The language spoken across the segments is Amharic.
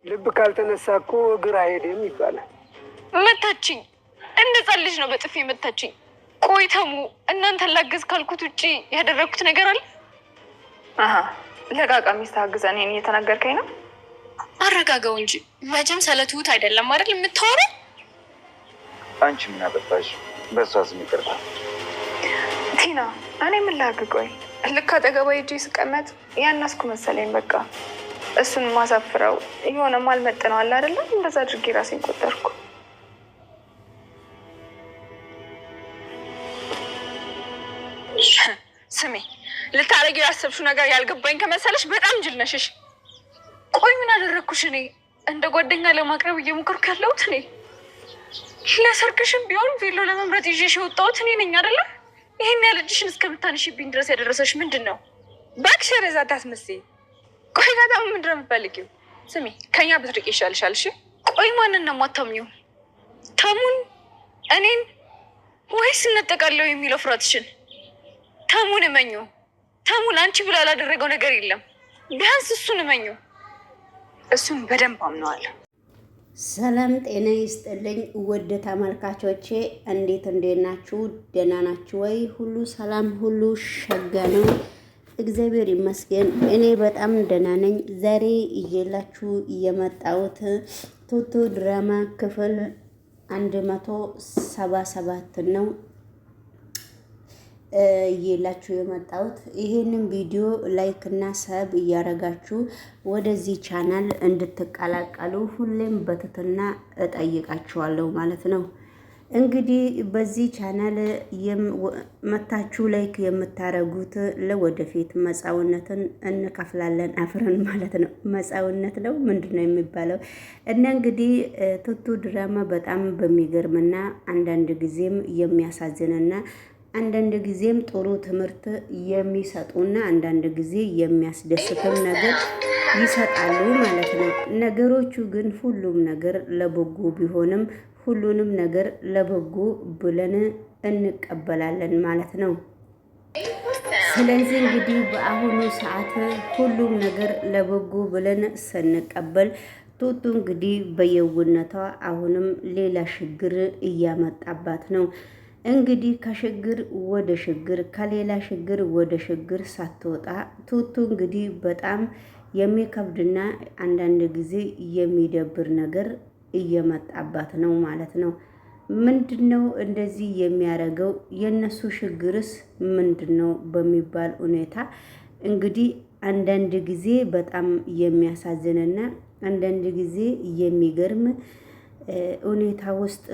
ልብ ካልተነሳ እኮ እግር አይሄድም ይባላል። መታችኝ፣ እንደ ሕፃን ልጅ ነው በጥፊ መታችኝ። ቆይ ተሙ፣ እናንተን ላግዝ ካልኩት ውጪ ያደረግኩት ነገር አለ? ለቃቃሚ ስታግዘ እኔን እየተናገርከኝ ነው? አረጋጋው እንጂ መቼም ስለትሁት አይደለም አይደል የምታወራው? አንቺ ምን አጠፋሽ? በእሷ ስም ይቅርታ። ቲና፣ እኔ ምን ላድርግ? ቆይ ልክ አጠገባ ሂጄ ስቀመጥ ያናስኩ መሰለኝ። በቃ እሱን ማሳፍረው የሆነ ማልመጥነው አለ አይደለም? እንደዛ አድርጌ ራሴን ቆጠርኩ። ስሜ ልታረጊው ያሰብሽው ነገር ያልገባኝ ከመሰለሽ በጣም ጅል ነሽሽ። ቆይ ምን አደረግኩሽ? እኔ እንደ ጓደኛ ለማቅረብ እየሞከርኩ ያለሁት እኔ። ለሰርግሽም ቢሆን ቬሎ ለመምረጥ ይዤሽ የወጣሁት እኔ ነኝ አይደለም? ይሄን ያለጅሽን እስከምታንሽብኝ ድረስ ያደረሰሽ ምንድን ነው? እባክሽ ረዛ ታስመስይ። ቆይ በጣም ምንድን ነው የምትፈልጊው? ስሜ ከኛ ብትርቅ ይሻልሻል። እሺ ቆይ ማንን ነው የማታምኚው? ተሙን፣ እኔን ወይስ እነጠቃለሁ የሚለው ፍራትሽን? ተሙን እመኙ። ተሙን አንቺ ብሎ ያላደረገው ነገር የለም። ቢያንስ እሱን እመኙ። እሱን በደንብ አምነዋለሁ። ሰላም ጤና ይስጥልኝ ውድ ተመልካቾቼ፣ እንዴት ናችሁ? ደህና ናችሁ ወይ? ሁሉ ሰላም፣ ሁሉ ሸጋ ነው። እግዚአብሔር ይመስገን እኔ በጣም ደህና ነኝ። ዛሬ እየላችሁ የመጣሁት ቱቱ ድራማ ክፍል 177 ነው እየላችሁ የመጣሁት። ይሄንን ቪዲዮ ላይክ እና ሰብ እያረጋችሁ ወደዚህ ቻናል እንድትቀላቀሉ ሁሌም በትህትና እጠይቃችኋለሁ ማለት ነው። እንግዲህ በዚህ ቻናል መታችሁ ላይክ የምታረጉት ለወደፊት መጻውነትን እንከፍላለን አፍረን ማለት ነው። መጻውነት ነው ምንድነው የሚባለው? እና እንግዲህ ቱቱ ድራማ በጣም በሚገርምና አንዳንድ ጊዜም የሚያሳዝንና አንዳንድ ጊዜም ጥሩ ትምህርት የሚሰጡና አንዳንድ ጊዜ የሚያስደስትም ነገር ይሰጣሉ ማለት ነው። ነገሮቹ ግን ሁሉም ነገር ለበጎ ቢሆንም ሁሉንም ነገር ለበጎ ብለን እንቀበላለን ማለት ነው። ስለዚህ እንግዲህ በአሁኑ ሰዓት ሁሉም ነገር ለበጎ ብለን ስንቀበል ቱቱ እንግዲህ በየውነቷ አሁንም ሌላ ችግር እያመጣባት ነው። እንግዲህ ከችግር ወደ ችግር ከሌላ ችግር ወደ ችግር ሳትወጣ ቱቱ እንግዲህ በጣም የሚከብድና አንዳንድ ጊዜ የሚደብር ነገር እየመጣባት ነው ማለት ነው። ምንድነው እንደዚህ የሚያደርገው? የነሱ ችግርስ ምንድነው በሚባል ሁኔታ እንግዲህ አንዳንድ ጊዜ በጣም የሚያሳዝንና አንዳንድ ጊዜ የሚገርም ሁኔታ ውስጥ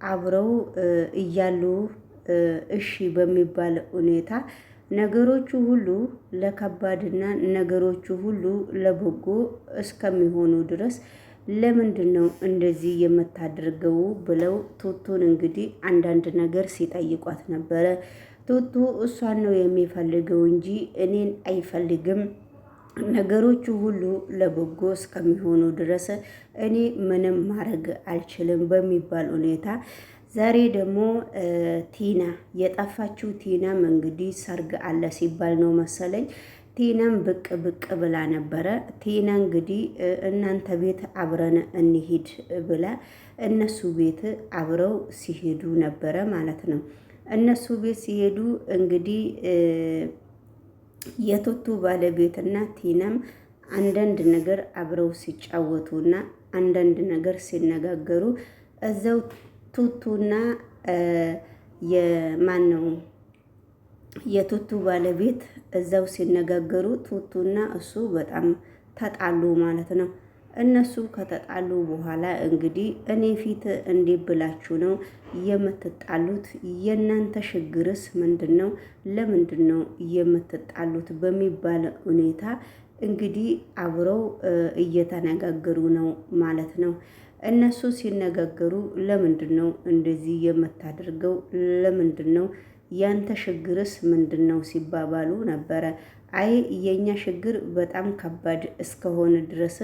አብረው እያሉ እሺ በሚባል ሁኔታ ነገሮቹ ሁሉ ለከባድና ነገሮቹ ሁሉ ለበጎ እስከሚሆኑ ድረስ ለምንድን ነው እንደዚህ የምታደርገው ብለው ቱቱን እንግዲህ አንዳንድ ነገር ሲጠይቋት ነበረ። ቱቱ እሷን ነው የሚፈልገው እንጂ እኔን አይፈልግም፣ ነገሮቹ ሁሉ ለበጎ እስከሚሆኑ ድረስ እኔ ምንም ማድረግ አልችልም በሚባል ሁኔታ ዛሬ ደግሞ ቲና የጠፋችው ቲናም እንግዲህ ሰርግ አለ ሲባል ነው መሰለኝ ቲናም ብቅ ብቅ ብላ ነበረ። ቲና እንግዲህ እናንተ ቤት አብረን እንሂድ ብላ እነሱ ቤት አብረው ሲሄዱ ነበረ ማለት ነው። እነሱ ቤት ሲሄዱ እንግዲህ የቱቱ ባለቤትና ቲናም አንዳንድ ነገር አብረው ሲጫወቱና አንዳንድ ነገር ሲነጋገሩ እዛው ቱቱና የማን ነው የቱቱ ባለቤት እዛው ሲነጋገሩ ቱቱና እሱ በጣም ተጣሉ ማለት ነው። እነሱ ከተጣሉ በኋላ እንግዲህ እኔ ፊት እንዴት ብላችሁ ነው የምትጣሉት? የእናንተ ችግርስ ምንድነው? ለምንድነው የምትጣሉት? በሚባል ሁኔታ እንግዲህ አብረው እየተነጋገሩ ነው ማለት ነው። እነሱ ሲነጋገሩ ለምንድነው እንደዚህ የምታደርገው? ለምንድነው ያንተ ችግርስ ምንድነው ሲባባሉ ነበረ። አይ የኛ ችግር በጣም ከባድ እስከሆነ ድረስ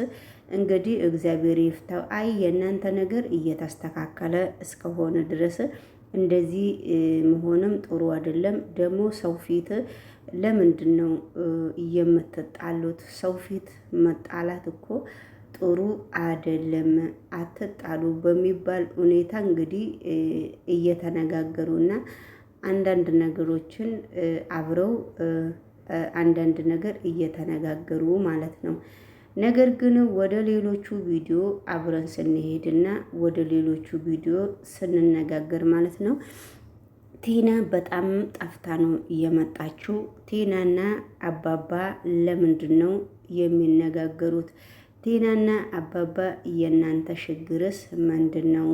እንግዲህ እግዚአብሔር ይፍታው። አይ የእናንተ ነገር እየተስተካከለ እስከሆነ ድረስ እንደዚህ መሆንም ጥሩ አይደለም። ደግሞ ሰው ፊት ለምንድን ነው የምትጣሉት? ሰው ፊት መጣላት እኮ ጥሩ አይደለም፣ አትጣሉ በሚባል ሁኔታ እንግዲህ እየተነጋገሩና አንዳንድ ነገሮችን አብረው አንዳንድ ነገር እየተነጋገሩ ማለት ነው። ነገር ግን ወደ ሌሎቹ ቪዲዮ አብረን ስንሄድና ወደ ሌሎቹ ቪዲዮ ስንነጋገር ማለት ነው ቲና በጣም ጠፍታ ነው እየመጣችው። ቲናና አባባ ለምንድን ነው የሚነጋገሩት? ቲናና አባባ የእናንተ ችግርስ ምንድን ነው?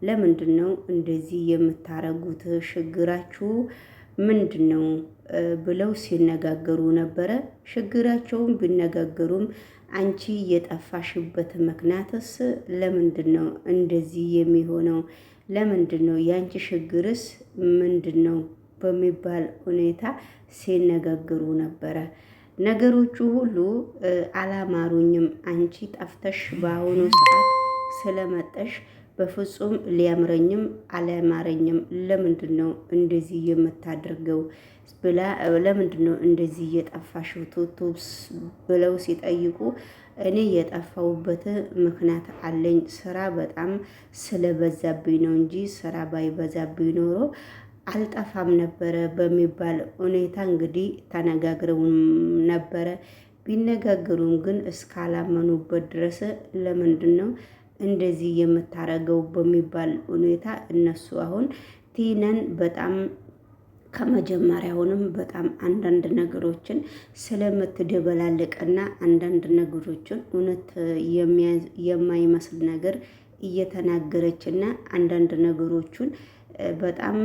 ለምንድን ነው እንደዚህ የምታረጉት? ችግራችሁ ምንድን ነው ብለው ሲነጋገሩ ነበረ። ችግራቸውን ቢነጋገሩም አንቺ የጠፋሽበት ምክንያትስ ለምንድን ነው እንደዚህ የሚሆነው? ለምንድን ነው ያንቺ ችግርስ ምንድን ነው በሚባል ሁኔታ ሲነጋገሩ ነበረ። ነገሮቹ ሁሉ አላማሩኝም። አንቺ ጠፍተሽ በአሁኑ ሰዓት ስለመጠሽ በፍጹም ሊያምረኝም አላማረኝም። ለምንድን ነው እንደዚህ የምታደርገው ብላ ለምንድን ነው እንደዚህ የጠፋሽው ቱቱስ ብለው ሲጠይቁ እኔ የጠፋውበት ምክንያት አለኝ። ስራ በጣም ስለበዛብኝ ነው እንጂ ስራ ባይበዛብኝ ኖሮ አልጠፋም ነበረ በሚባል ሁኔታ እንግዲህ ተነጋግረው ነበረ። ቢነጋገሩም ግን እስካላመኑበት ድረስ ለምንድን ነው እንደዚህ የምታረገው በሚባል ሁኔታ እነሱ አሁን ቲናን በጣም ከመጀመሪያውንም በጣም አንዳንድ ነገሮችን ስለምትደበላልቅና አንዳንድ ነገሮችን እውነት የማይመስል ነገር እየተናገረችና አንዳንድ ነገሮችን በጣም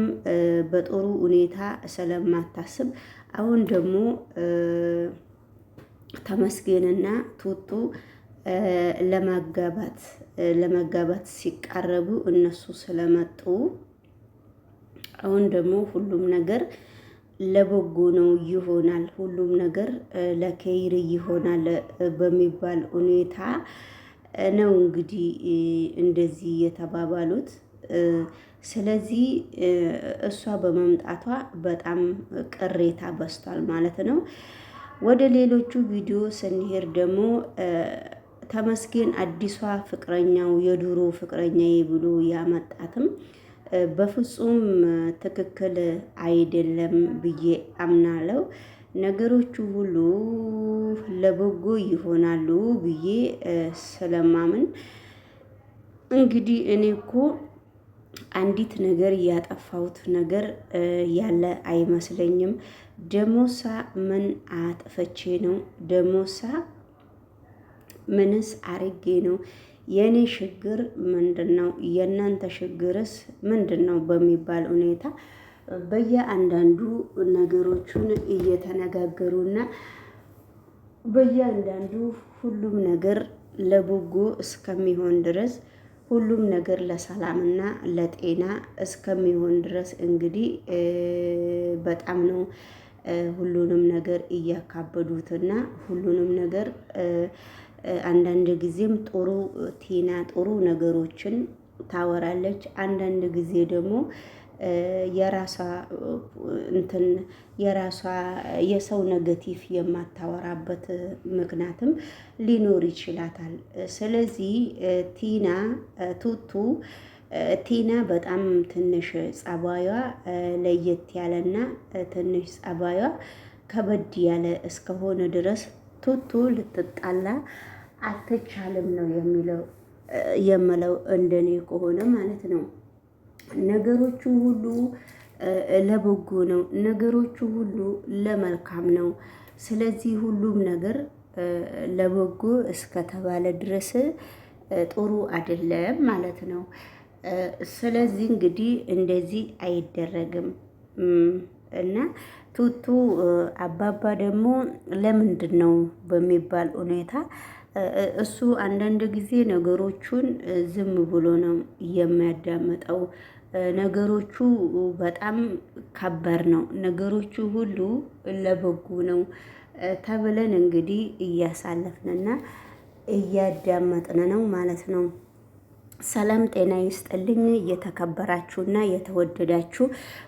በጥሩ ሁኔታ ስለማታስብ አሁን ደግሞ ተመስገንና ቱቱ ለመጋባት ሲቃረቡ እነሱ ስለመጡ አሁን ደግሞ ሁሉም ነገር ለበጎ ነው ይሆናል፣ ሁሉም ነገር ለከይር ይሆናል በሚባል ሁኔታ ነው እንግዲህ እንደዚህ የተባባሉት። ስለዚህ እሷ በመምጣቷ በጣም ቅሬታ በስቷል ማለት ነው። ወደ ሌሎቹ ቪዲዮ ስንሄድ ደግሞ ተመስገን አዲሷ ፍቅረኛው የድሮ ፍቅረኛዬ ብሎ ያመጣትም በፍጹም ትክክል አይደለም ብዬ አምናለሁ። ነገሮቹ ሁሉ ለበጎ ይሆናሉ ብዬ ስለማምን እንግዲህ እኔ እኮ አንዲት ነገር ያጠፋሁት ነገር ያለ አይመስለኝም። ደሞሳ ምን አጥፈቼ ነው? ደሞሳ ምንስ አርጌ ነው? የኔ ችግር ምንድን ነው? የእናንተ ችግርስ ምንድን ነው? በሚባል ሁኔታ በየአንዳንዱ ነገሮቹን እየተነጋገሩና በየአንዳንዱ ሁሉም ነገር ለበጎ እስከሚሆን ድረስ ሁሉም ነገር ለሰላምና ለጤና እስከሚሆን ድረስ እንግዲህ በጣም ነው ሁሉንም ነገር እያካበዱትና ሁሉንም ነገር አንዳንድ ጊዜም ጥሩ ቲና ጥሩ ነገሮችን ታወራለች። አንዳንድ ጊዜ ደግሞ የራሷ የራሷ የሰው ነገቲቭ የማታወራበት ምክንያትም ሊኖር ይችላታል። ስለዚህ ቲና በጣም ትንሽ ጸባዩዋ ለየት ያለና ትንሽ ጸባዩዋ ከበድ ያለ እስከሆነ ድረስ ቱቱ ልትጣላ አትቻልም ነው የምለው እንደኔ ከሆነ ማለት ነው። ነገሮቹ ሁሉ ለበጎ ነው። ነገሮቹ ሁሉ ለመልካም ነው። ስለዚህ ሁሉም ነገር ለበጎ እስከተባለ ድረስ ጥሩ አይደለም ማለት ነው። ስለዚህ እንግዲህ እንደዚህ አይደረግም እና ቱቱ አባባ ደግሞ ለምንድን ነው በሚባል ሁኔታ እሱ አንዳንድ ጊዜ ነገሮቹን ዝም ብሎ ነው የሚያዳምጠው። ነገሮቹ በጣም ከባድ ነው። ነገሮቹ ሁሉ ለበጎ ነው ተብለን እንግዲህ እያሳለፍንና እያዳመጥን ነው ማለት ነው። ሰላም ጤና ይስጥልኝ። የተከበራችሁና የተወደዳችሁ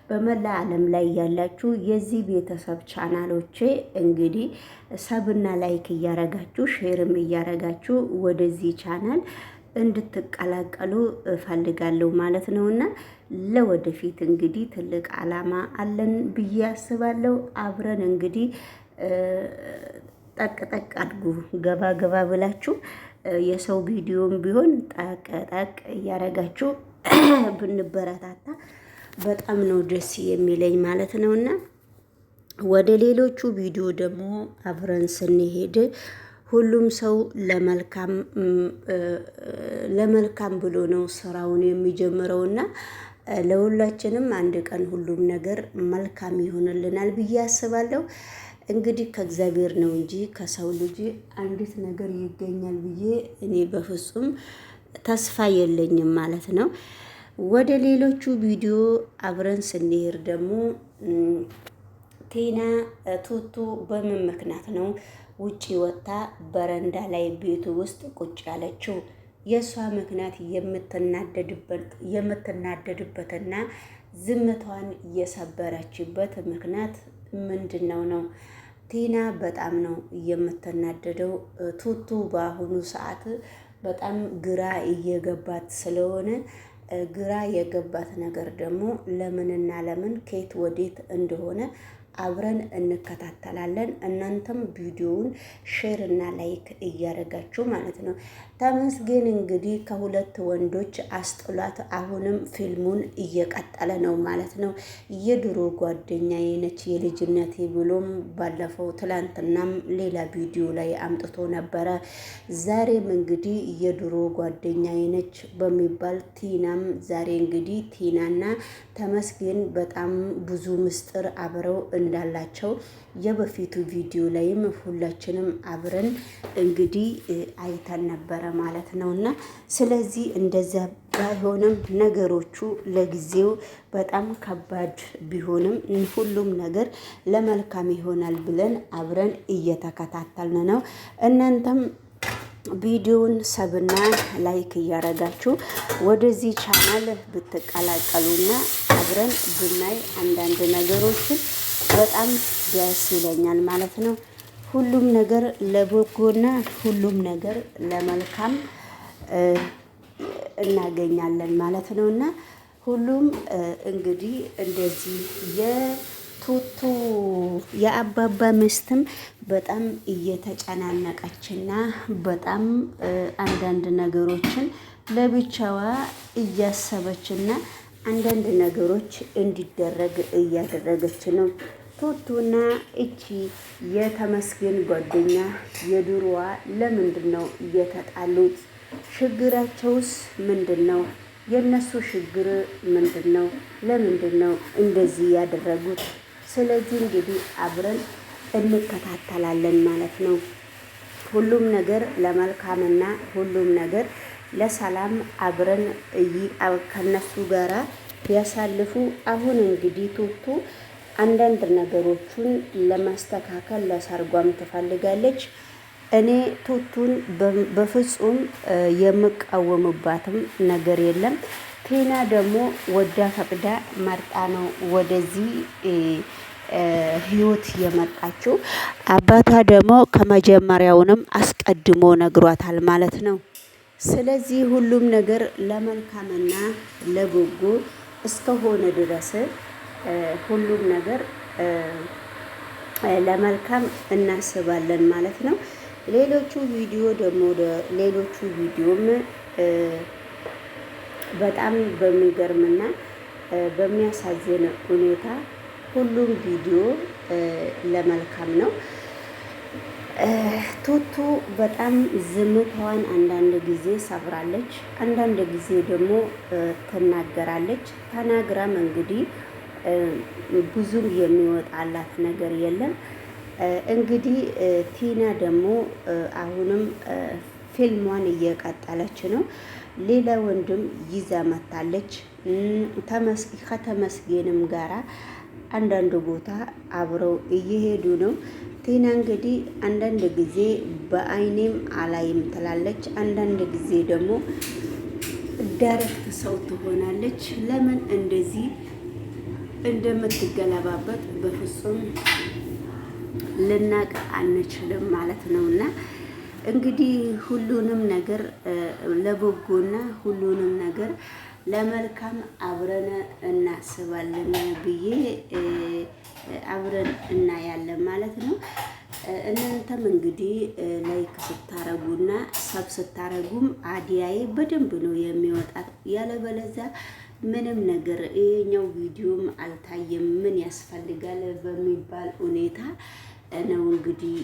በመላ ዓለም ላይ ያላችሁ የዚህ ቤተሰብ ቻናሎቼ እንግዲህ ሰብና ላይክ እያረጋችሁ ሼርም እያረጋችሁ ወደዚህ ቻናል እንድትቀላቀሉ እፈልጋለሁ ማለት ነውና ለወደፊት እንግዲህ ትልቅ ዓላማ አለን ብዬ አስባለሁ። አብረን እንግዲህ ጠቅ አድርጉ ገባ ገባ ብላችሁ የሰው ቪዲዮም ቢሆን ጠቅ እያረጋችሁ ብንበረታታ በጣም ነው ደስ የሚለኝ ማለት ነውና ወደ ሌሎቹ ቪዲዮ ደግሞ አብረን ስንሄድ ሁሉም ሰው ለመልካም ብሎ ነው ስራውን የሚጀምረውና ለሁላችንም አንድ ቀን ሁሉም ነገር መልካም ይሆንልናል ብዬ አስባለሁ። እንግዲህ ከእግዚአብሔር ነው እንጂ ከሰው ልጅ አንዲት ነገር ይገኛል ብዬ እኔ በፍጹም ተስፋ የለኝም ማለት ነው። ወደ ሌሎቹ ቪዲዮ አብረን ስንሄድ ደግሞ ቲና ቱቱ በምን ምክንያት ነው ውጪ ወጣ በረንዳ ላይ ቤቱ ውስጥ ቁጭ ያለችው? የእሷ ምክንያት የምትናደድበትና ዝምታዋን የሰበረችበት ምክንያት ምንድነው ነው? ቲና በጣም ነው የምትናደደው። ቱቱ በአሁኑ ሰዓት በጣም ግራ እየገባት ስለሆነ ግራ የገባት ነገር ደግሞ ለምንና ለምን ከየት ወዴት እንደሆነ አብረን እንከታተላለን። እናንተም ቪዲዮውን ሼር እና ላይክ እያደረጋችሁ ማለት ነው። ተመስገን እንግዲህ ከሁለት ወንዶች አስጥሏት አሁንም ፊልሙን እየቀጠለ ነው ማለት ነው። የድሮ ጓደኛዬ ነች የልጅነቴ ብሎም ባለፈው ትላንትናም ሌላ ቪዲዮ ላይ አምጥቶ ነበረ። ዛሬም እንግዲህ የድሮ ጓደኛዬ ነች በሚባል ቲናም ዛሬ እንግዲህ ቲናና ተመስገን በጣም ብዙ ምስጢር አብረው እንዳላቸው የበፊቱ ቪዲዮ ላይም ሁላችንም አብረን እንግዲህ አይተን ነበረ ማለት ነውና ስለዚህ እንደዛ ባይሆንም ነገሮቹ ለጊዜው በጣም ከባድ ቢሆንም ሁሉም ነገር ለመልካም ይሆናል ብለን አብረን እየተከታተልን ነው። እናንተም ቪዲዮውን ሰብና ላይክ እያረጋችሁ ወደዚህ ቻናል ብትቀላቀሉና አብረን ብናይ አንዳንድ ነገሮችን በጣም ደስ ይለኛል ማለት ነው። ሁሉም ነገር ለበጎና ሁሉም ነገር ለመልካም እናገኛለን ማለት ነውና ሁሉም እንግዲህ እንደዚህ የቱቱ የአባባ ሚስትም በጣም እየተጨናነቀችና በጣም አንዳንድ ነገሮችን ለብቻዋ እያሰበችና አንዳንድ ነገሮች እንዲደረግ እያደረገች ነው። ቱቱና እቺ የተመስገን ጓደኛ የድሮዋ ለምንድን ነው እየተጣሉት? ችግራቸውስ ምንድን ነው? የነሱ ችግር ምንድን ነው? ለምንድን ነው እንደዚህ ያደረጉት? ስለዚህ እንግዲህ አብረን እንከታተላለን ማለት ነው። ሁሉም ነገር ለመልካምና ሁሉም ነገር ለሰላም አብረን ከነሱ ጋራ ያሳልፉ። አሁን እንግዲህ ቱቱ አንዳንድ ነገሮችን ለማስተካከል ለሰርጓም ትፈልጋለች። እኔ ቱቱን በፍጹም የምቃወምባትም ነገር የለም። ቲና ደግሞ ወዳ ፈቅዳ መርጣ ነው ወደዚህ ህይወት የመጣችው። አባቷ ደግሞ ከመጀመሪያውንም አስቀድሞ ነግሯታል ማለት ነው። ስለዚህ ሁሉም ነገር ለመልካምና ለበጎ እስከሆነ ድረስ ሁሉም ነገር ለመልካም እናስባለን ማለት ነው። ሌሎቹ ቪዲዮም በጣም በሚገርምና በሚያሳዝን ሁኔታ ሁሉም ቪዲዮ ለመልካም ነው። ቱቱ በጣም ዝምታዋን አንዳንድ ጊዜ ሰብራለች፣ አንዳንድ ጊዜ ደግሞ ትናገራለች። ተናግራም እንግዲህ ብዙም የሚወጣላት ነገር የለም። እንግዲህ ቲና ደግሞ አሁንም ፊልሟን እየቀጠለች ነው። ሌላ ወንድም ይዛ መታለች። ከተመስገንም ጋራ አንዳንድ ቦታ አብረው እየሄዱ ነው። ቲና እንግዲህ አንዳንድ ጊዜ በአይኔም አላይም ትላለች፣ አንዳንድ ጊዜ ደግሞ ዳይሬክት ሰው ትሆናለች። ለምን እንደዚህ እንደምትገለባበት በፍጹም ልናቅ አንችልም ማለት ነውና እንግዲህ ሁሉንም ነገር ለበጎና ሁሉንም ነገር ለመልካም አብረን እናስባለን ብዬ አብረን እናያለን ማለት ነው። እናንተም እንግዲህ ላይክ ስታረጉና ሰብ ስታረጉም አዲያዬ በደንብ ነው የሚወጣት። ያለበለዚያ ምንም ነገር ይሄኛው ቪዲዮም አልታየም ምን ያስፈልጋል በሚባል ሁኔታ ነው እንግዲህ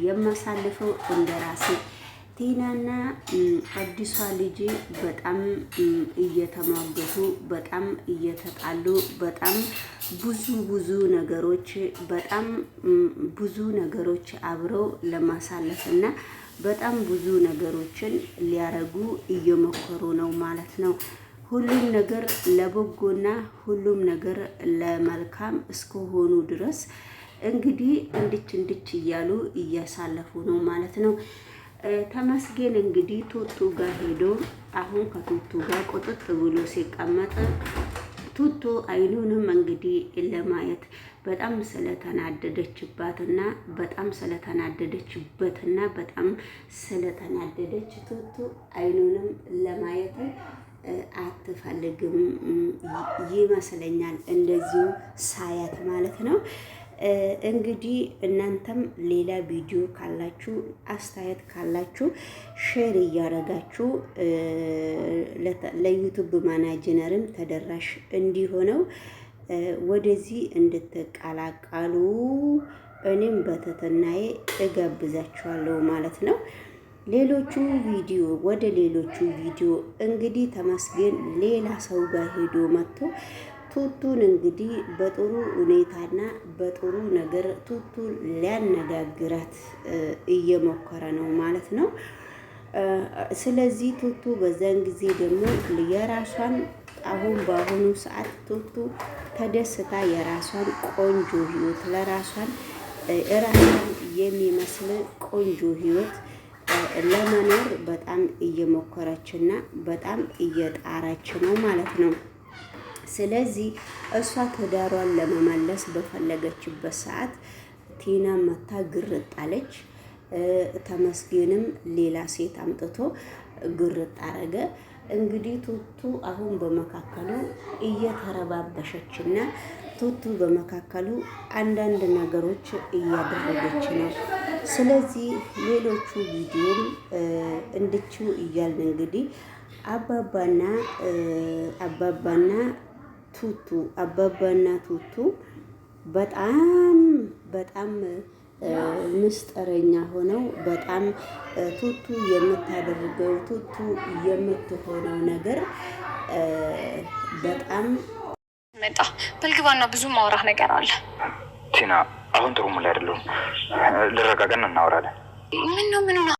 የማሳልፈው እንደራሴ። ቲናና አዲሷ ልጅ በጣም እየተሟገቱ በጣም እየተጣሉ በጣም ብዙ ነገሮች በጣም ብዙ ነገሮች አብረው ለማሳለፍና በጣም ብዙ ነገሮችን ሊያረጉ እየሞከሩ ነው ማለት ነው። ሁሉም ነገር ለበጎና ሁሉም ነገር ለመልካም እስከሆኑ ድረስ እንግዲህ እንድች እያሉ እያሳለፉ ነው ማለት ነው። ተመስገን እንግዲህ ቱቱ ጋር ሄዶ አሁን ከቱቱ ጋር ቁጥጥ ብሎ ሲቀመጥ ቱቱ አይኑንም እንግዲህ ለማየት በጣም ስለተናደደችባትና በጣም ስለተናደደችበትና በጣም ስለተናደደች ቱቱ አይኑንም ለማየት አትፈልግም ይመስለኛል፣ እንደዚሁ ሳያት ማለት ነው። እንግዲህ እናንተም ሌላ ቪዲዮ ካላችሁ አስተያየት ካላችሁ ሼር እያደረጋችሁ ለዩቲዩብ ማናጀርም ተደራሽ እንዲሆነው ወደዚህ እንድትቀላቀሉ እኔም በትህትናዬ እጋብዛችኋለሁ ማለት ነው። ወደ ሌሎቹ ቪዲዮ እንግዲህ ተመስገን ሌላ ሰው ጋር ሄዶ መጥቶ ቱቱን እንግዲህ በጥሩ ሁኔታና በጥሩ ነገር ቱቱን ሊያነጋግራት እየሞከረ ነው ማለት ነው። ስለዚህ ቱቱ በዛን ጊዜ ደግሞ የራሷን በአሁኑ ሰዓት ቱቱ ተደስታ የራሷን ቆንጆ ህይወት ለራሷን ራሷን የሚመስል ቆንጆ ህይወት ለመኖር በጣም እየሞከረችና በጣም እየጣረች ነው ማለት ነው። ስለዚህ እሷ ትዳሯን ለመመለስ በፈለገችበት ሰዓት ቲና መታ ግርጥ አለች። ተመስገንም ሌላ ሴት አምጥቶ ግርጥ አረገ። እንግዲህ ቱቱ አሁን በመካከሉ እየተረባበሸችና ቱቱ በመካከሉ አንዳንድ ነገሮች እያደረገች ነው። ስለዚህ ሌሎቹ ቪዲዮም እንድችው እያልን እንግዲህ አባባና ቱቱ በጣም ምስጢረኛ ሆነው በጣም ቱቱ የምታደርገው ቱቱ የምትሆነው ነገር በጣም መጣ በልግባና ብዙ ማውራህ ነገር አለ። ቲና አሁን ጥሩ ሙሉ አይደለም። ልረጋጋና እናወራለን። ምን ነው